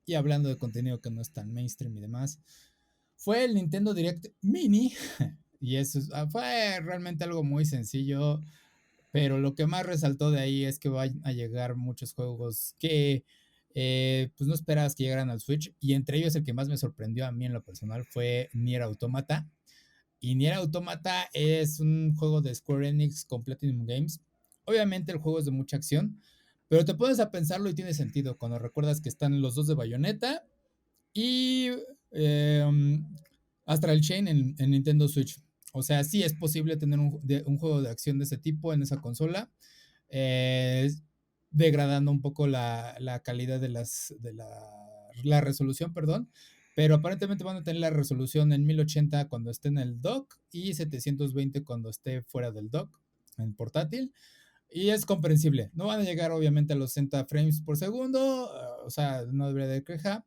y hablando de contenido que no es tan mainstream y demás, fue el Nintendo Direct Mini. Y eso fue realmente algo muy sencillo, pero lo que más resaltó de ahí es que van a llegar muchos juegos que pues no esperabas que llegaran al Switch, y entre ellos el que más me sorprendió a mí en lo personal fue Nier Automata. Y Nier Automata es un juego de Square Enix con Platinum Games. Obviamente el juego es de mucha acción, pero te pones a pensarlo y tiene sentido cuando recuerdas que están los dos de Bayonetta y eh, Astral Chain en Nintendo Switch. O sea, sí es posible tener un juego de acción de ese tipo en esa consola, eh, degradando un poco la calidad la resolución, perdón. Pero aparentemente van a tener la resolución en 1080 cuando esté en el dock y 720 cuando esté fuera del dock, en portátil. Y es comprensible. No van a llegar obviamente a los 60 frames por segundo, o sea, no debería de queja.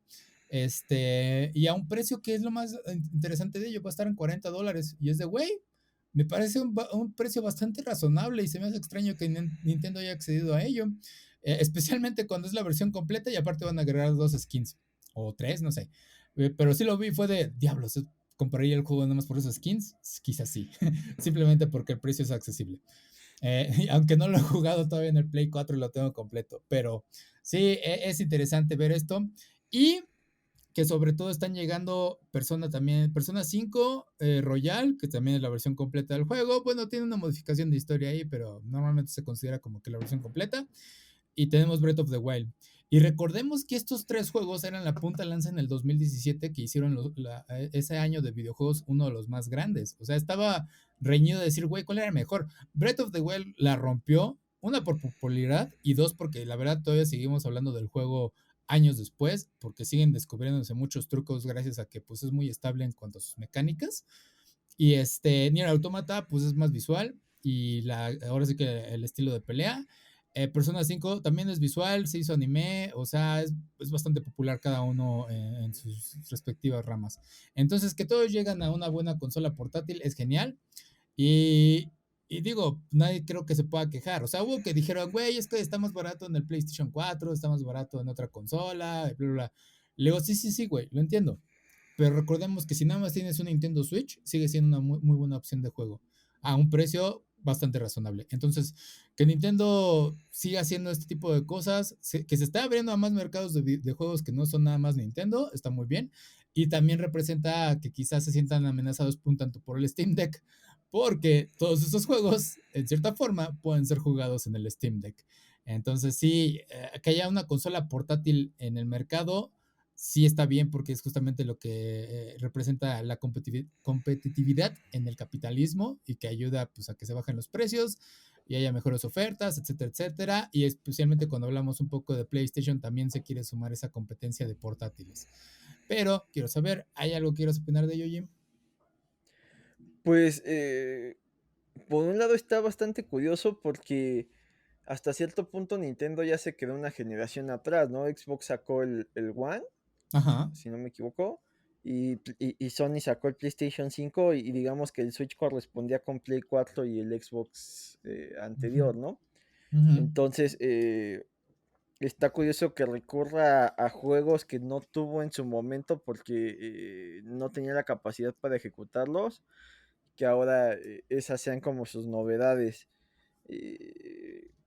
Y a un precio que es lo más interesante de ello, va a estar en $40. Y es de, güey, me parece un precio bastante razonable y se me hace extraño que Nintendo haya accedido a ello. Especialmente cuando es la versión completa y aparte van a agregar dos skins o tres, no sé. Pero sí lo vi, fue de diablos. ¿Compraría el juego nada más por esos skins? Quizás sí. Simplemente porque el precio es accesible. Aunque no lo he jugado todavía en el Play 4 y lo tengo completo, pero sí, es interesante ver esto. Y que sobre todo están llegando Persona 5 Royal, que también es la versión completa del juego. Bueno, tiene una modificación de historia ahí, pero normalmente se considera como que la versión completa. Y tenemos Breath of the Wild. Y recordemos que estos tres juegos eran la punta lanza en el 2017, que hicieron ese año de videojuegos uno de los más grandes. O sea, estaba reñido de decir, güey, ¿cuál era mejor? Breath of the Wild la rompió, una por popularidad y dos porque la verdad todavía seguimos hablando del juego años después, porque siguen descubriéndose muchos trucos gracias a que pues es muy estable en cuanto a sus mecánicas. Y Nier Automata pues es más visual y ahora sí que el estilo de pelea. Persona 5 también es visual, se hizo anime, o sea, es bastante popular cada uno en sus respectivas ramas. Entonces, que todos llegan a una buena consola portátil es genial. Y, y digo, nadie creo que se pueda quejar. O sea, hubo que dijeron, güey, es que está más barato en el PlayStation 4, está más barato en otra consola, bla, bla, bla. Le digo, sí, sí, sí, güey, lo entiendo. Pero recordemos que si nada más tienes una Nintendo Switch, sigue siendo una muy, muy buena opción de juego a un precio bastante razonable. Entonces, que Nintendo siga haciendo este tipo de cosas, que se está abriendo a más mercados de juegos que no son nada más Nintendo, está muy bien. Y también representa que quizás se sientan amenazados un tanto por el Steam Deck, porque todos esos juegos, en cierta forma, pueden ser jugados en el Steam Deck. Entonces, sí, que haya una consola portátil en el mercado sí está bien porque es justamente lo que representa la competitividad en el capitalismo y que ayuda pues, a que se bajen los precios y haya mejores ofertas, etcétera, etcétera. Y especialmente cuando hablamos un poco de PlayStation, también se quiere sumar esa competencia de portátiles. Pero quiero saber, ¿hay algo que quieras opinar de ello, Jim? Pues, por un lado está bastante curioso porque hasta cierto punto Nintendo ya se quedó una generación atrás, ¿no? Xbox sacó el One, Ajá. si no me equivoco, y Sony sacó el PlayStation 5 y digamos que el Switch correspondía con Play 4 y el Xbox Uh-huh. anterior, ¿no? Uh-huh. Entonces, está curioso que recurra a juegos que no tuvo en su momento porque no tenía la capacidad para ejecutarlos, que ahora esas sean como sus novedades.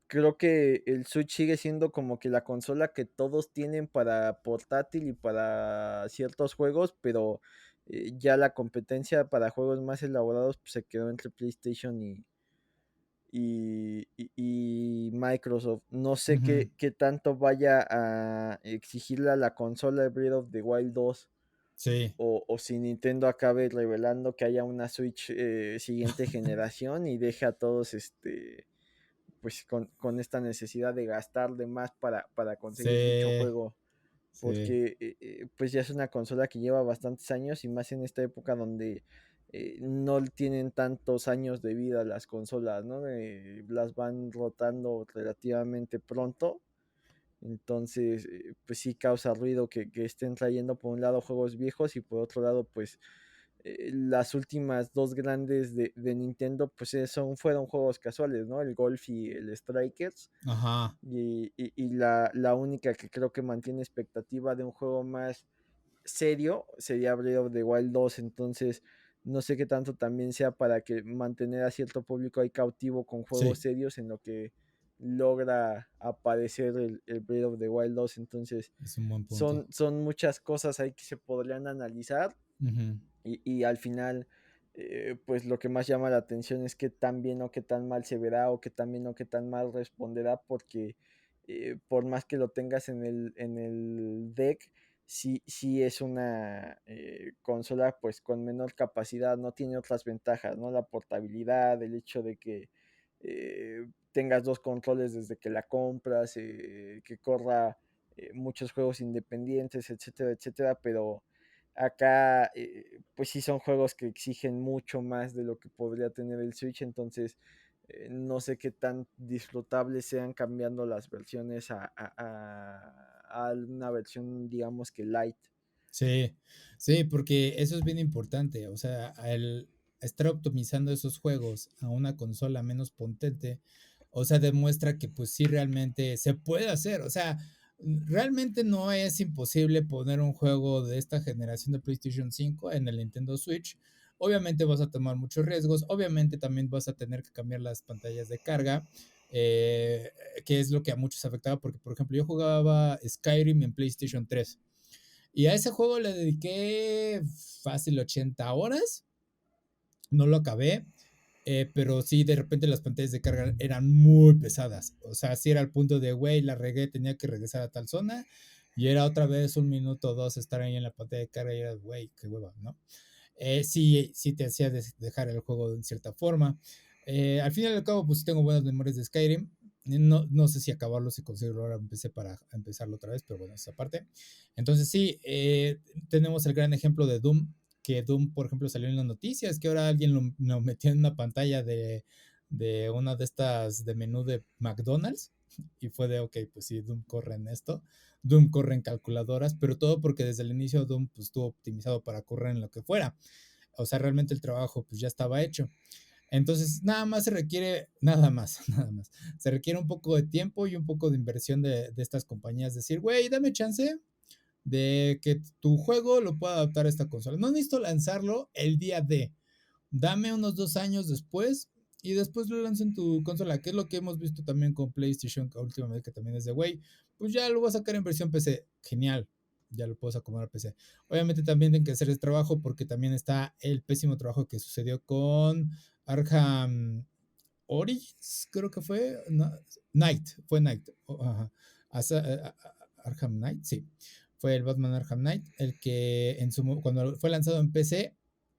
Creo que el Switch sigue siendo como que la consola que todos tienen para portátil y para ciertos juegos, pero ya la competencia para juegos más elaborados pues, se quedó entre PlayStation y Microsoft. No sé Uh-huh. qué tanto vaya a exigirle a la consola de Breath of the Wild 2 Sí. o si Nintendo acabe revelando que haya una Switch siguiente generación y deje a todos pues con esta necesidad de gastar de más para conseguir dicho Sí. juego. Sí. Porque pues ya es una consola que lleva bastantes años y más en esta época donde no tienen tantos años de vida las consolas, ¿no? Las van rotando relativamente pronto. Entonces, pues sí causa ruido que estén trayendo por un lado juegos viejos y por otro lado, pues las últimas dos grandes de Nintendo, pues fueron juegos casuales, ¿no? El Golf y el Strikers. Ajá, Y la única que creo que mantiene expectativa de un juego más serio sería Breath of the Wild 2. Entonces, no sé qué tanto también sea para que mantener a cierto público ahí cautivo con juegos sí, serios en lo que logra aparecer el Breath of the Wild 2. Entonces, es un buen punto. son muchas cosas ahí que se podrían analizar Ujú. y al final, pues lo que más llama la atención es qué tan bien o qué tan mal se verá o qué tan bien o qué tan mal responderá, porque por más que lo tengas en el deck, sí es una consola pues con menor capacidad, no tiene otras ventajas, ¿no? La portabilidad, el hecho de que tengas dos controles desde que la compras, que corra muchos juegos independientes, etcétera, etcétera, pero acá, pues sí son juegos que exigen mucho más de lo que podría tener el Switch. Entonces no sé qué tan disfrutables sean cambiando las versiones a una versión, digamos que light. Sí, sí, porque eso es bien importante. O sea, al estar optimizando esos juegos a una consola menos potente, o sea, demuestra que pues sí realmente se puede hacer. O sea, realmente no es imposible poner un juego de esta generación de PlayStation 5 en el Nintendo Switch. Obviamente vas a tomar muchos riesgos, obviamente también vas a tener que cambiar las pantallas de carga, eh, que es lo que a muchos afectaba, porque por ejemplo yo jugaba Skyrim en PlayStation 3 y a ese juego le dediqué fácil 80 horas, no lo acabé, pero sí, de repente las pantallas de carga eran muy pesadas. O sea, sí era el punto de, güey, la regué, tenía que regresar a tal zona. Y era otra vez un minuto o dos estar ahí en la pantalla de carga y era, güey, qué hueva, ¿no? Sí, sí te hacía dejar el juego de cierta forma. Al fin y al cabo, pues sí tengo buenas memorias de Skyrim. No, no sé si acabarlo, si conseguirlo ahora empecé para empezarlo otra vez, pero bueno, esa parte. Entonces sí, tenemos el gran ejemplo de Doom, que Doom, por ejemplo, salió en las noticias, que ahora alguien lo metió en una pantalla de una de estas de menú de McDonald's y fue de, ok, pues sí, Doom corre en esto. Doom corre en calculadoras, pero todo porque desde el inicio Doom pues, estuvo optimizado para correr en lo que fuera. O sea, realmente el trabajo pues ya estaba hecho. Entonces, nada más se requiere, nada más, nada más. Se requiere un poco de tiempo y un poco de inversión de estas compañías. Decir, güey, dame chance de que tu juego lo pueda adaptar a esta consola. No necesito lanzarlo el día de. Dame unos 2 años después y después lo lanzo en tu consola, que es lo que hemos visto también con PlayStation, que últimamente que también es de, güey, pues ya lo voy a sacar en versión PC. Genial, ya lo puedes acomodar a PC. Obviamente también tienen que hacer el trabajo porque también está el pésimo trabajo que sucedió con Arkham Origins, creo que fue. No, Knight, fue Knight. Ajá. Arkham Knight, sí. Fue el Batman Arkham Knight, el que cuando fue lanzado en PC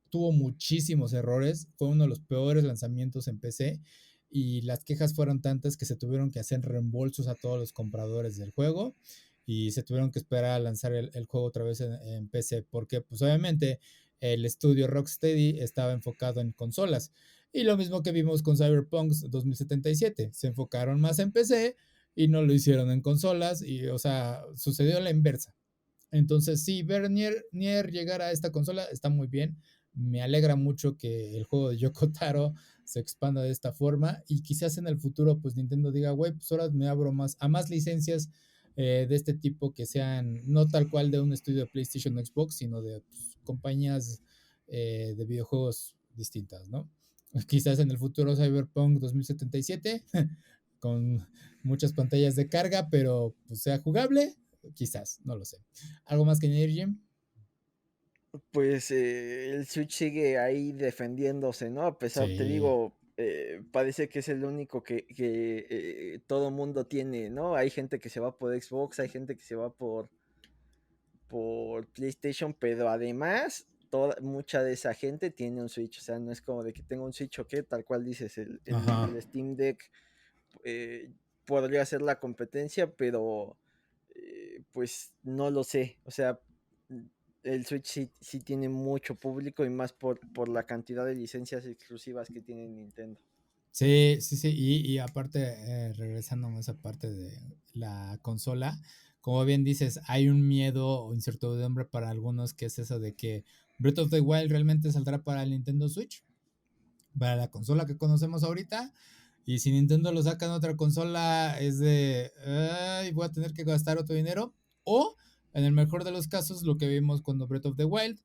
tuvo muchísimos errores. Fue uno de los peores lanzamientos en PC. Y las quejas fueron tantas que se tuvieron que hacer reembolsos a todos los compradores del juego. Y se tuvieron que esperar a lanzar el juego otra vez en PC. Porque, pues obviamente, el estudio Rocksteady estaba enfocado en consolas. Y lo mismo que vimos con Cyberpunk 2077. Se enfocaron más en PC y no lo hicieron en consolas. Y, o sea, sucedió la inversa. Entonces, sí, ver Nier llegar a esta consola está muy bien. Me alegra mucho que el juego de Yoko Taro se expanda de esta forma y quizás en el futuro, pues Nintendo diga, güey, pues ahora me abro a más licencias de este tipo que sean no tal cual de un estudio de PlayStation o Xbox, sino de pues, compañías de videojuegos distintas, ¿no? Quizás en el futuro Cyberpunk 2077 con muchas pantallas de carga, pero pues, sea jugable, quizás, no lo sé. ¿Algo más que añadir, Jim? Pues el Switch sigue ahí defendiéndose, ¿no? A pesar, te Sí, digo, parece que es el único que todo mundo tiene, ¿no? Hay gente que se va por Xbox, hay gente que se va por PlayStation, pero además mucha de esa gente tiene un Switch. O sea, no es como de que tenga un Switch o qué, tal cual dices, ajá. el Steam Deck eh, podría ser la competencia, pero pues no lo sé. O sea, el Switch sí tiene mucho público y más por la cantidad de licencias exclusivas que tiene Nintendo. Sí, sí, sí, y aparte, regresando a esa parte de la consola, como bien dices, hay un miedo o incertidumbre para algunos que es eso de que Breath of the Wild realmente saldrá para el Nintendo Switch, para la consola que conocemos ahorita. Y si Nintendo lo saca en otra consola, es de, ay, voy a tener que gastar otro dinero. O, en el mejor de los casos, lo que vimos cuando Breath of the Wild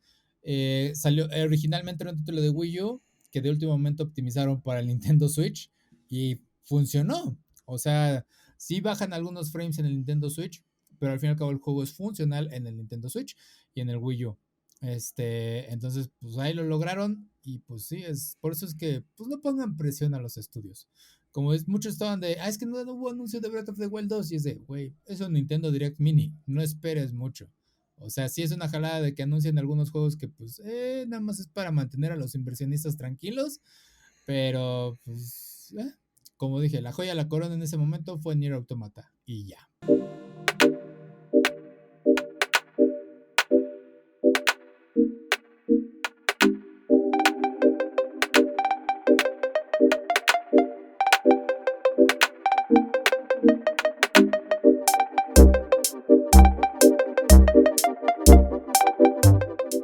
salió originalmente era un título de Wii U, que de último momento optimizaron para el Nintendo Switch y funcionó. O sea, sí bajan algunos frames en el Nintendo Switch, pero al fin y al cabo el juego es funcional en el Nintendo Switch y en el Wii U. Entonces, pues ahí lo lograron y pues sí, por eso es que pues no pongan presión a los estudios. Como es, muchos estaban de, es que no hubo anuncio de Breath of the Wild 2 y es de, güey, eso es Nintendo Direct Mini, no esperes mucho. O sea, sí es una jalada de que anuncien algunos juegos que pues nada más es para mantener a los inversionistas tranquilos, pero pues, como dije, la joya de la corona en ese momento fue Nier Automata y ya.